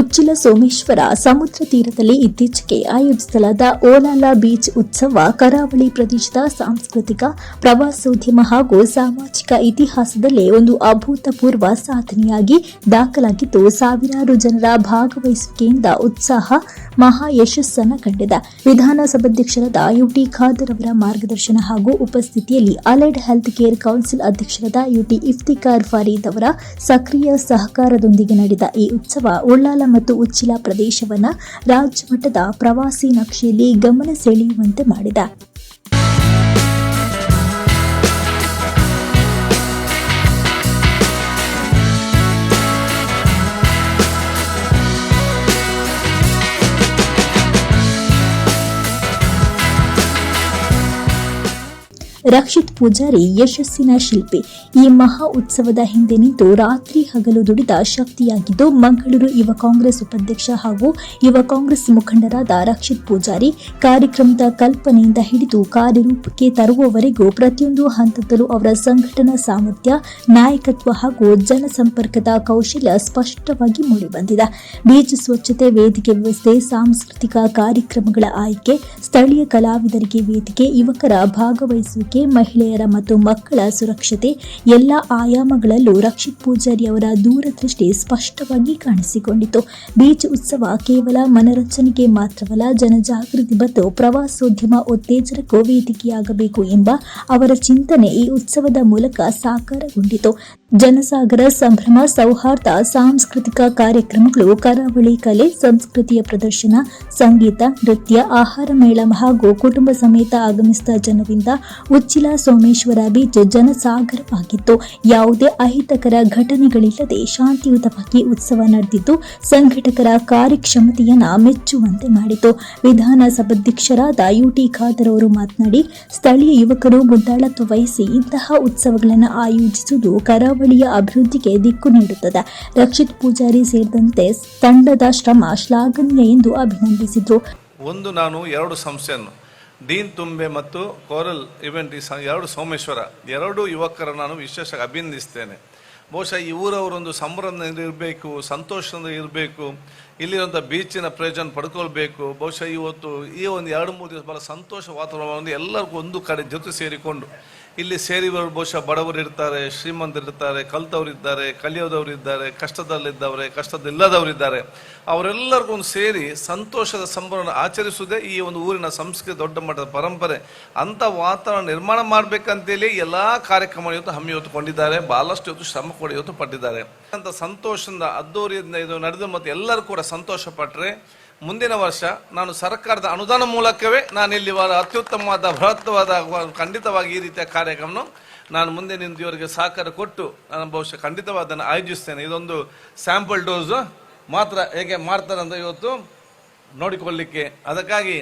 ಉಚ್ಚಿಲ ಸೋಮೇಶ್ವರ ಸಮುದ್ರ ತೀರದಲ್ಲಿ ಇತ್ತೀಚೆಗೆ ಆಯೋಜಿಸಲಾದ ಓಲಾಲ ಬೀಚ್ ಉತ್ಸವ ಕರಾವಳಿ ಪ್ರದೇಶದ ಸಾಂಸ್ಕೃತಿಕ ಪ್ರವಾಸೋದ್ಯಮ ಹಾಗೂ ಸಾಮಾಜಿಕ ಇತಿಹಾಸದಲ್ಲೇ ಒಂದು ಅಭೂತಪೂರ್ವ ಸಾಧನೆಯಾಗಿ ದಾಖಲಾಗಿದ್ದು, ಸಾವಿರಾರು ಜನರ ಭಾಗವಹಿಸುವಿಕೆಯಿಂದ ಉತ್ಸಾಹ ಮಹಾ ಯಶಸ್ಸನ್ನು ಕಂಡಿದೆ. ವಿಧಾನಸಭಾಧ್ಯಕ್ಷರಾದ ಯುಟಿ ಖಾದರ್ ಅವರ ಮಾರ್ಗದರ್ಶನ ಹಾಗೂ ಉಪಸ್ಥಿತಿಯಲ್ಲಿ ಅಲೈಡ್ ಹೆಲ್ತ್ ಕೇರ್ ಕೌನ್ಸಿಲ್ ಅಧ್ಯಕ್ಷರಾದ ಯುಟಿ ಇಫ್ತಿಕಾರ್ ಫರೀದ್ ಅವರ ಸಕ್ರಿಯ ಸಹಕಾರದೊಂದಿಗೆ ನಡೆದ ಈ ಉತ್ಸವ ಉಳ್ಳಾಲ ಮತ್ತು ಉಚ್ಚಿಲ ಪ್ರದೇಶವನ್ನು ರಾಜ್ಯ ಮಟ್ಟದ ಪ್ರವಾಸಿ ನಕ್ಷೆಯಲ್ಲಿ ಗಮನ ಸೆಳೆಯುವಂತೆ ಮಾಡಿದೆ. ರಕ್ಷಿತ್ ಪೂಜಾರಿ ಯಶಸ್ಸಿನ ಶಿಲ್ಪಿ. ಈ ಮಹಾ ಉತ್ಸವದ ಹಿಂದೆ ನಿಂತು ರಾತ್ರಿ ಹಗಲು ದುಡಿದ ಶಕ್ತಿಯಾಗಿದ್ದು, ಮಂಗಳೂರು ಯುವ ಕಾಂಗ್ರೆಸ್ ಉಪಾಧ್ಯಕ್ಷ ಹಾಗೂ ಯುವ ಕಾಂಗ್ರೆಸ್ ಮುಖಂಡರಾದ ರಕ್ಷಿತ್ ಪೂಜಾರಿ ಕಾರ್ಯಕ್ರಮದ ಕಲ್ಪನೆಯಿಂದ ಹಿಡಿದು ಕಾರ್ಯರೂಪಕ್ಕೆ ತರುವವರೆಗೂ ಪ್ರತಿಯೊಂದು ಹಂತದಲ್ಲೂ ಅವರ ಸಂಘಟನಾ ಸಾಮರ್ಥ್ಯ, ನಾಯಕತ್ವ ಹಾಗೂ ಜನಸಂಪರ್ಕದ ಕೌಶಲ್ಯ ಸ್ಪಷ್ಟವಾಗಿ ಮೂಡಿಬಂದಿದೆ. ಬೀಚ್ ಸ್ವಚ್ಛತೆ, ವೇದಿಕೆ ವ್ಯವಸ್ಥೆ, ಸಾಂಸ್ಕೃತಿಕ ಕಾರ್ಯಕ್ರಮಗಳ ಆಯ್ಕೆ, ಸ್ಥಳೀಯ ಕಲಾವಿದರಿಗೆ ವೇದಿಕೆ, ಯುವಕರ ಭಾಗವಹಿಸುವಿಕೆ, ಮಹಿಳೆಯರ ಮತ್ತು ಮಕ್ಕಳ ಸುರಕ್ಷತೆ ಎಲ್ಲ ಆಯಾಮಗಳಲ್ಲೂ ರಕ್ಷಿತ್ ಪೂಜಾರಿ ಅವರ ದೂರದೃಷ್ಟಿ ಸ್ಪಷ್ಟವಾಗಿ ಕಾಣಿಸಿಕೊಂಡಿತು. ಬೀಚ್ ಉತ್ಸವ ಕೇವಲ ಮನರಂಜನೆಗೆ ಮಾತ್ರವಲ್ಲ, ಜನಜಾಗೃತಿ ಮತ್ತು ಪ್ರವಾಸೋದ್ಯಮ ಉತ್ತೇಜನಕ್ಕೂ ವೇದಿಕೆಯಾಗಬೇಕು ಎಂಬ ಅವರ ಚಿಂತನೆ ಈ ಉತ್ಸವದ ಮೂಲಕ ಸಾಕಾರಗೊಂಡಿತು. ಜನಸಾಗರ, ಸಂಭ್ರಮ, ಸೌಹಾರ್ದ, ಸಾಂಸ್ಕೃತಿಕ ಕಾರ್ಯಕ್ರಮಗಳು, ಕರಾವಳಿ ಕಲೆ ಸಂಸ್ಕೃತಿಯ ಪ್ರದರ್ಶನ, ಸಂಗೀತ, ನೃತ್ಯ, ಆಹಾರ ಮೇಳ ಹಾಗೂ ಕುಟುಂಬ ಸಮೇತ ಆಗಮಿಸಿದ ಜನರಿಂದ ಉಚ್ಚಿಲ ಸೋಮೇಶ್ವರ ಬೀಚ್ ಜನಸಾಗರವಾಗಿತ್ತು. ಯಾವುದೇ ಅಹಿತಕರ ಘಟನೆಗಳಿಲ್ಲದೆ ಶಾಂತಿಯುತವಾಗಿ ಉತ್ಸವ ನಡೆದಿದ್ದು, ಸಂಘಟಕರ ಕಾರ್ಯಕ್ಷಮತೆಯನ್ನ ಮೆಚ್ಚುವಂತೆ ಮಾಡಿತು. ವಿಧಾನಸಭಾಧ್ಯಕ್ಷರಾದ ಯುಟಿ ಖಾದರ್ ಅವರು ಮಾತನಾಡಿ, ಸ್ಥಳೀಯ ಯುವಕರು ಮುಂದಾಳತ್ವ ವಹಿಸಿ ಇಂತಹ ಉತ್ಸವಗಳನ್ನು ಆಯೋಜಿಸುವುದು ಕರಾವಳಿಯ ಅಭಿವೃದ್ಧಿಗೆ ದಿಕ್ಕು ನೀಡುತ್ತದೆ. ರಕ್ಷಿತ್ ಪೂಜಾರಿ ಸೇರಿದಂತೆ ತಂಡದ ಶ್ರಮ ಶ್ಲಾಘನೀಯ ಎಂದು ಅಭಿನಂದಿಸಿದರು. ನಾನು ಎರಡು ಸಂಸ್ಥೆಯನ್ನು ಡೀನ್ ತುಂಬೆ ಮತ್ತು ಕೋರಲ್ ಇವೆಂಟ್ ಎರಡು ಸೋಮೇಶ್ವರ ಎರಡು ಯುವಕರ ನಾನು ವಿಶೇಷ ಅಭಿನಂದಿಸ್ತೇನೆ. ಬಹುಶಃ ಈ ಊರವರೊಂದು ಸಂಭ್ರಮದಿಂದ ಇರಬೇಕು, ಸಂತೋಷದಿಂದ ಇರಬೇಕು, ಇಲ್ಲಿರುವಂಥ ಬೀಚಿನ ಪ್ರಯೋಜನ ಪಡ್ಕೊಳ್ಬೇಕು. ಬಹುಶಃ ಇವತ್ತು ಈ ಒಂದು 2-3 ದಿವಸ ಬಹಳ ಸಂತೋಷ ವಾತಾವರಣ ಎಲ್ಲರಿಗೂ ಒಂದು ಕಡೆ ಜೊತೆ ಸೇರಿಕೊಂಡು ಇಲ್ಲಿ ಸೇರಿವರು ಬಹುಶಃ ಬಡವರು ಇರ್ತಾರೆ, ಶ್ರೀಮಂತರಿರ್ತಾರೆ, ಕಲ್ತವರಿದ್ದಾರೆ, ಕಲಿಯೋದವರಿದ್ದಾರೆ, ಕಷ್ಟದಲ್ಲಿದ್ದವರೇ, ಕಷ್ಟದಿಲ್ಲದವರಿದ್ದಾರೆ. ಅವರೆಲ್ಲರಿಗೂ ಒಂದು ಸೇರಿ ಸಂತೋಷದ ಸಂಭ್ರಮ ಆಚರಿಸುವುದೇ ಈ ಒಂದು ಊರಿನ ಸಂಸ್ಕೃತಿ, ದೊಡ್ಡ ಮಟ್ಟದ ಪರಂಪರೆ. ಅಂಥ ವಾತಾವರಣ ನಿರ್ಮಾಣ ಮಾಡಬೇಕಂತೇಳಿ ಎಲ್ಲ ಕಾರ್ಯಕ್ರಮ ಇವತ್ತು ಹಮ್ಮಿಕೊಂಡಿದ್ದಾರೆ. ಬಹಳಷ್ಟು ಇವತ್ತು ಶ್ರಮ ಕೂಡ ಇವತ್ತು ಪಟ್ಟಿದ್ದಾರೆ. ಅಂತ ಸಂತೋಷದಿಂದ ಅದ್ದೂರಿಯಿಂದ ಇದು ನಡೆದು ಮತ್ತು ಎಲ್ಲರೂ ಕೂಡ ಸಂತೋಷ ಪಟ್ಟರೆ ಮುಂದಿನ ವರ್ಷ ನಾನು ಸರ್ಕಾರದ ಅನುದಾನ ಮೂಲಕವೇ ನಾನು ಇಲ್ಲಿ ಅತ್ಯುತ್ತಮವಾದ ಬೃಹತ್ವಾದ ಖಂಡಿತವಾಗಿ ಈ ರೀತಿಯ ಕಾರ್ಯಕ್ರಮ ನಾನು ಮುಂದೆ ನಿಂತವರಿಗೆ ಸಹಕಾರ ಕೊಟ್ಟು ನಾನು ಬಹುಶಃ ಖಂಡಿತವಾದನ್ನು ಆಯೋಜಿಸ್ತೇನೆ. ಇದೊಂದು ಸ್ಯಾಂಪಲ್ ಡೋಸ್ ಮಾತ್ರ ಹೇಗೆ ಮಾಡ್ತಾರೆ ಅಂತ ಇವತ್ತು ನೋಡಿಕೊಳ್ಳಿಕ್ಕೆ. ಅದಕ್ಕಾಗಿ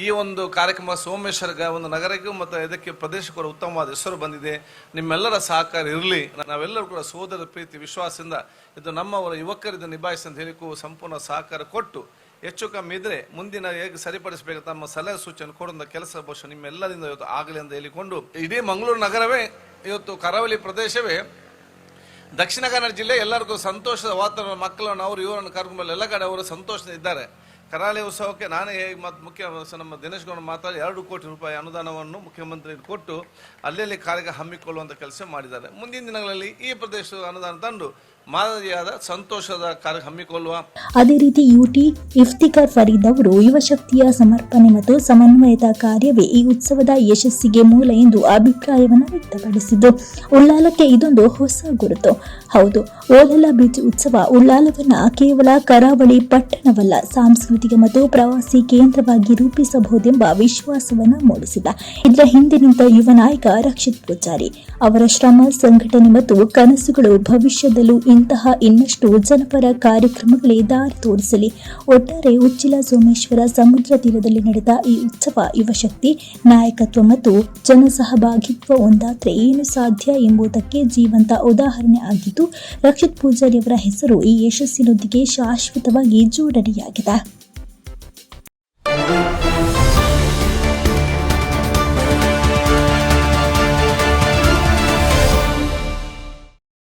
ಈ ಒಂದು ಕಾರ್ಯಕ್ರಮ ಸೋಮೇಶ್ವರ ಒಂದು ನಗರಕ್ಕೂ ಮತ್ತು ಇದಕ್ಕೆ ಪ್ರದೇಶಕ್ಕೂ ಉತ್ತಮವಾದ ಹೆಸರು ಬಂದಿದೆ. ನಿಮ್ಮೆಲ್ಲರ ಸಹಕಾರ ಇರಲಿ. ನಾವೆಲ್ಲರೂ ಕೂಡ ಸೋದರ ಪ್ರೀತಿ ವಿಶ್ವಾಸದಿಂದ ಇದು ನಮ್ಮವರ ಯುವಕರಿದ್ದು ನಿಭಾಯಿಸಿ ಅಂತ ಹೇಳಿಕೂ ಸಂಪೂರ್ಣ ಸಹಕಾರ ಕೊಟ್ಟು ಹೆಚ್ಚು ಕಮ್ಮಿ ಇದ್ರೆ ಮುಂದಿನ ಹೇಗೆ ಸರಿಪಡಿಸಬೇಕು ತಮ್ಮ ಸಲಹೆ ಸೂಚನೆ ಕೊಡುವ ಕೆಲಸ ಬಹುಶಃ ನಿಮ್ಮೆಲ್ಲರಿಂದ ಇವತ್ತು ಆಗಲಿ ಅಂತ ಹೇಳಿಕೊಂಡು ಇಡೀ ಮಂಗಳೂರು ನಗರವೇ ಇವತ್ತು ಕರಾವಳಿ ಪ್ರದೇಶವೇ ದಕ್ಷಿಣ ಕನ್ನಡ ಜಿಲ್ಲೆ ಎಲ್ಲರಿಗೂ ಸಂತೋಷದ ವಾತಾವರಣ, ಮಕ್ಕಳನ್ನು ಅವರು ಇವರನ್ನು ಕರ್ಕೊಂಡು ಎಲ್ಲ ಕಡೆ ಅವರು ಸಂತೋಷದಿಂದ ಇದ್ದಾರೆ. ಕರಾವಳಿ ಉತ್ಸವಕ್ಕೆ ನಾನೇ ಮುಖ್ಯ ನಮ್ಮ ದಿನೇಶ್ ಗೌಡ ಮಾತಾಡಿ 2 ಕೋಟಿ ರೂಪಾಯಿ ಅನುದಾನವನ್ನು ಮುಖ್ಯಮಂತ್ರಿ ಕೊಟ್ಟು ಅಲ್ಲಲ್ಲಿ ಕಾರ್ಯಕ್ರಮ ಹಮ್ಮಿಕೊಳ್ಳುವಂಥ ಕೆಲಸ ಮಾಡಿದ್ದಾರೆ. ಮುಂದಿನ ದಿನಗಳಲ್ಲಿ ಈ ಪ್ರದೇಶದ ಅನುದಾನ ತಂದು ಮಾದರಿಯಾದ ಸಂತೋಷದ ಕಾರ್ಯ ಹಮ್ಮಿಕೊಳ್ಳುವ. ಅದೇ ರೀತಿ ಯುಟಿ ಇಫ್ತಿಕಾರ್ ಫರೀದ್ ಅವರು ಯುವ ಶಕ್ತಿಯ ಸಮರ್ಪಣೆ ಮತ್ತು ಸಮನ್ವಯದ ಕಾರ್ಯವೇ ಈ ಉತ್ಸವದ ಯಶಸ್ಸಿಗೆ ಮೂಲ ಎಂದು ಅಭಿಪ್ರಾಯವನ್ನು ವ್ಯಕ್ತಪಡಿಸಿದ್ದು, ಉಳ್ಳಾಲಕ್ಕೆ ಇದೊಂದು ಹೊಸ ಗುರುತು. ಹೌದು, ಓಲಾಲ ಬೀಚ್ ಉತ್ಸವ ಉಳ್ಳಾಲವನ್ನ ಕೇವಲ ಕರಾವಳಿ ಪಟ್ಟಣವಲ್ಲ, ಸಾಂಸ್ಕೃತಿಕ ಮತ್ತು ಪ್ರವಾಸಿ ಕೇಂದ್ರವಾಗಿ ರೂಪಿಸಬಹುದೆಂಬ ವಿಶ್ವಾಸವನ್ನು ಮೂಡಿಸಿದ. ಇದರ ಹಿಂದೆ ನಿಂತ ಯುವ ನಾಯಕ ರಕ್ಷಿತ್ ಪೂಜಾರಿ ಅವರ ಶ್ರಮ, ಸಂಘಟನೆ ಮತ್ತು ಕನಸುಗಳು ಭವಿಷ್ಯದಲ್ಲೂ ಇಂತಹ ಇನ್ನಷ್ಟು ಜನಪರ ಕಾರ್ಯಕ್ರಮಗಳೇ ದಾರಿ ತೋರಿಸಲಿ. ಒಟ್ಟಾರೆ ಉಚ್ಚಿಲ ಸೋಮೇಶ್ವರ ಸಮುದ್ರ ತೀರದಲ್ಲಿ ನಡೆದ ಈ ಉತ್ಸವ ಯುವಶಕ್ತಿ, ನಾಯಕತ್ವ ಮತ್ತು ಜನಸಹಭಾಗಿತ್ವ ಒಂದಾದ್ರೆ ಏನು ಸಾಧ್ಯ ಎಂಬುದಕ್ಕೆ ಜೀವಂತ ಉದಾಹರಣೆ ಆಗಿದ್ದು, ರಕ್ಷಿತ್ ಪೂಜಾರಿ ಅವರ ಹೆಸರು ಈ ಯಶಸ್ಸಿನೊಂದಿಗೆ ಶಾಶ್ವತವಾಗಿ ಜೋಡಣೆಯಾಗಿದೆ.